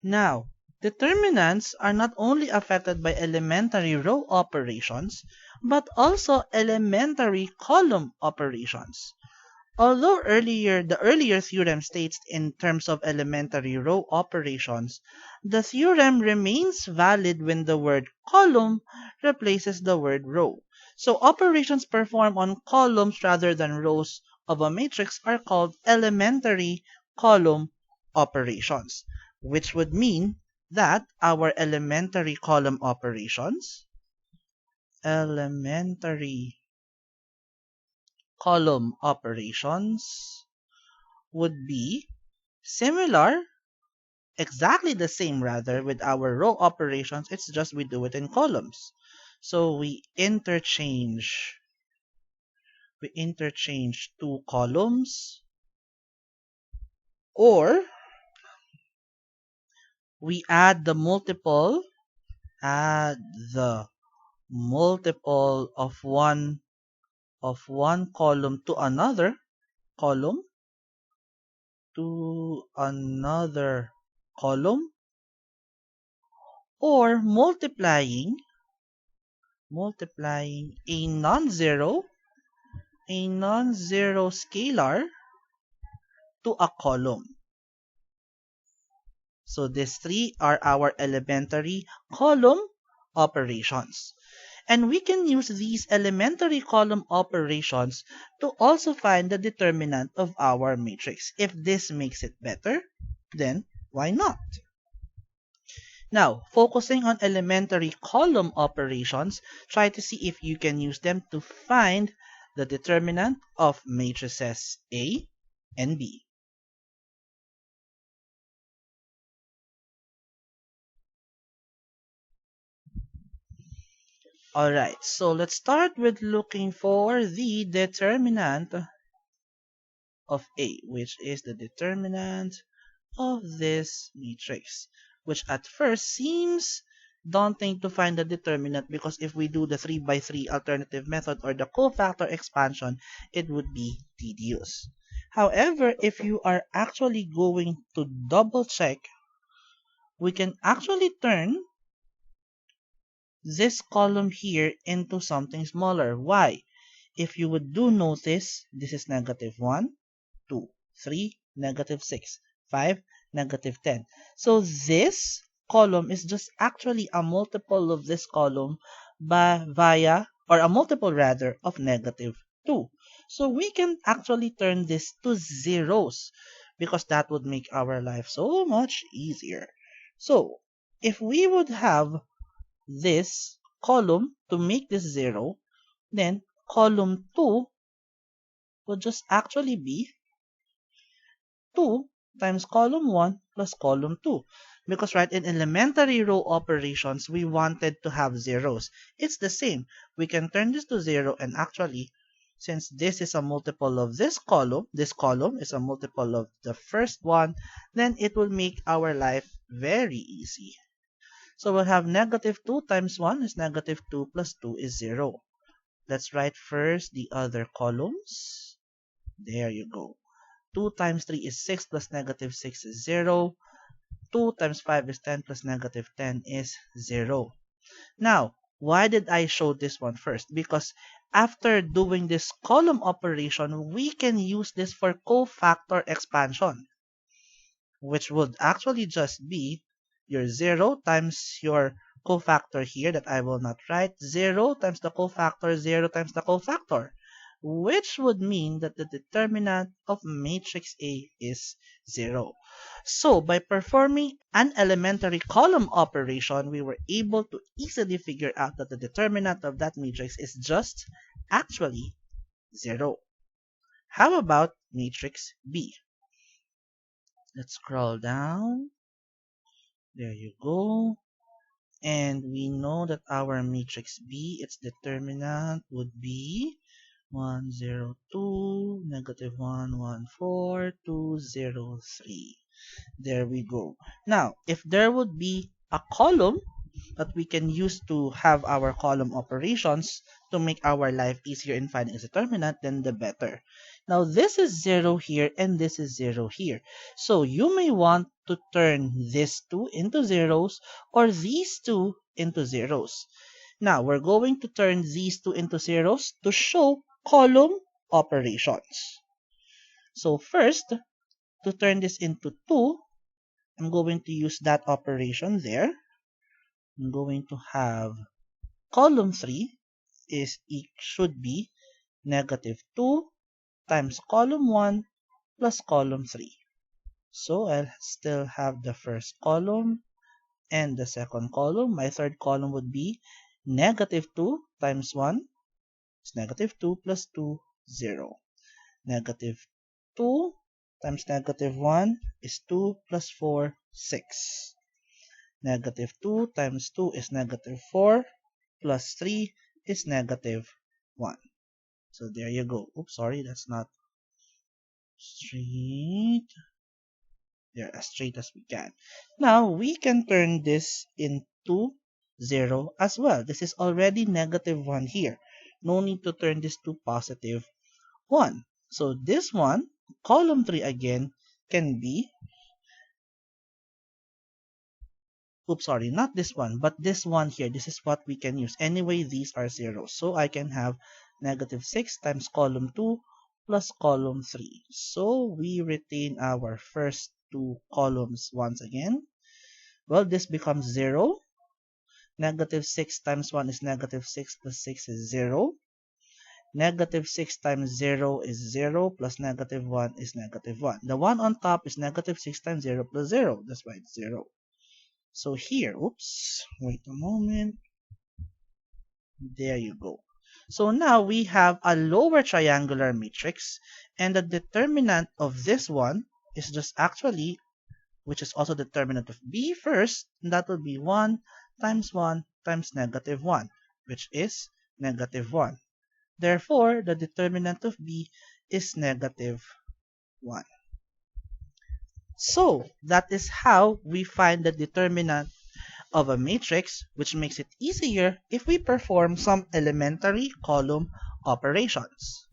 Now, determinants are not only affected by elementary row operations, but also elementary column operations. Although the earlier theorem states in terms of elementary row operations, the theorem remains valid when the word column replaces the word row. So operations performed on columns rather than rows of a matrix are called elementary column operations, which would mean that our elementary column operations would be similar, exactly the same rather, with our row operations. It's just we do it in columns. So we interchange two columns, or we add the multiple of one column to column another column, or multiplying a non-zero scalar to a column. So these three are our elementary column operations. And we can use these elementary column operations to also find the determinant of our matrix. If this makes it better, then why not? Now, focusing on elementary column operations, try to see if you can use them to find the determinant of matrices A and B. Alright, so let's start with looking for the determinant of A, which is the determinant of this matrix, which at first seems daunting to find the determinant, because if we do the 3 by 3 alternative method or the cofactor expansion, it would be tedious. However, if you are actually going to double check, we can actually turn this column here into something smaller. Why? If you would do notice, this is negative 1, 2, 3, negative 6, 5, negative 10. So this column is just actually a multiple of this column or a multiple rather of negative 2. So we can actually turn this to zeros, because that would make our life so much easier. So if we would have this column to make this 0, then column 2 would just actually be 2 times column 1 plus column 2. Because right, in elementary row operations, we wanted to have zeros. It's the same. We can turn this to 0, and actually, since this is a multiple of this column is a multiple of the first one, then it will make our life very easy. So we'll have negative 2 times 1 is negative 2 plus 2 is 0. Let's write first the other columns. There you go. 2 times 3 is 6 plus negative 6 is 0. 2 times 5 is 10 plus negative 10 is 0. Now, why did I show this one first? Because after doing this column operation, we can use this for cofactor expansion, which would actually just be your 0 times your cofactor here that I will not write, 0 times the cofactor, 0 times the cofactor, which would mean that the determinant of matrix A is 0. So by performing an elementary column operation, we were able to easily figure out that the determinant of that matrix is just actually 0. How about matrix B? Let's scroll down. There you go. And we know that our matrix B, its determinant would be 1, 0, 2, negative 1, 1, 4, 2, 0, 3. There we go. Now, if there would be a column that we can use to have our column operations to make our life easier in finding its determinant, then the better. Now this is 0 here and this is 0 here. So you may want to turn these two into zeros or these two into zeros. Now we're going to turn these two into zeros to show column operations. So first, to turn this into 2, I'm going to use that operation there. I'm going to have column 3 should be negative 2 times column 1 plus column 3. So I'll still have the first column and the second column. My third column would be negative 2 times 1 is negative 2 plus 2, 0. Negative 2 times negative 1 is 2 plus 4, 6. Negative 2 times 2 is negative 4 plus 3 is negative 1. So there you go. Oops, sorry, that's not straight. There, as straight as we can. Now, we can turn this into 0 as well. This is already negative 1 here. No need to turn this to positive 1. So this one, column 3 again, can be, oops, sorry, not this one, but this one here. This is what we can use. Anyway, these are zeros. So I can have negative 6 times column 2 plus column 3. So we retain our first two columns once again. Well, this becomes 0. Negative 6 times 1 is negative 6 plus 6 is 0. Negative 6 times 0 is 0 plus negative 1 is negative 1. The one on top is negative 6 times 0 plus 0. That's why it's 0. So here, oops, wait a moment. There you go. So now we have a lower triangular matrix, and the determinant of this one is just actually, which is also determinant of B first, and that will be 1 times negative 1, which is negative 1. Therefore, the determinant of B is negative 1. So, that is how we find the determinant of a matrix, which makes it easier if we perform some elementary column operations.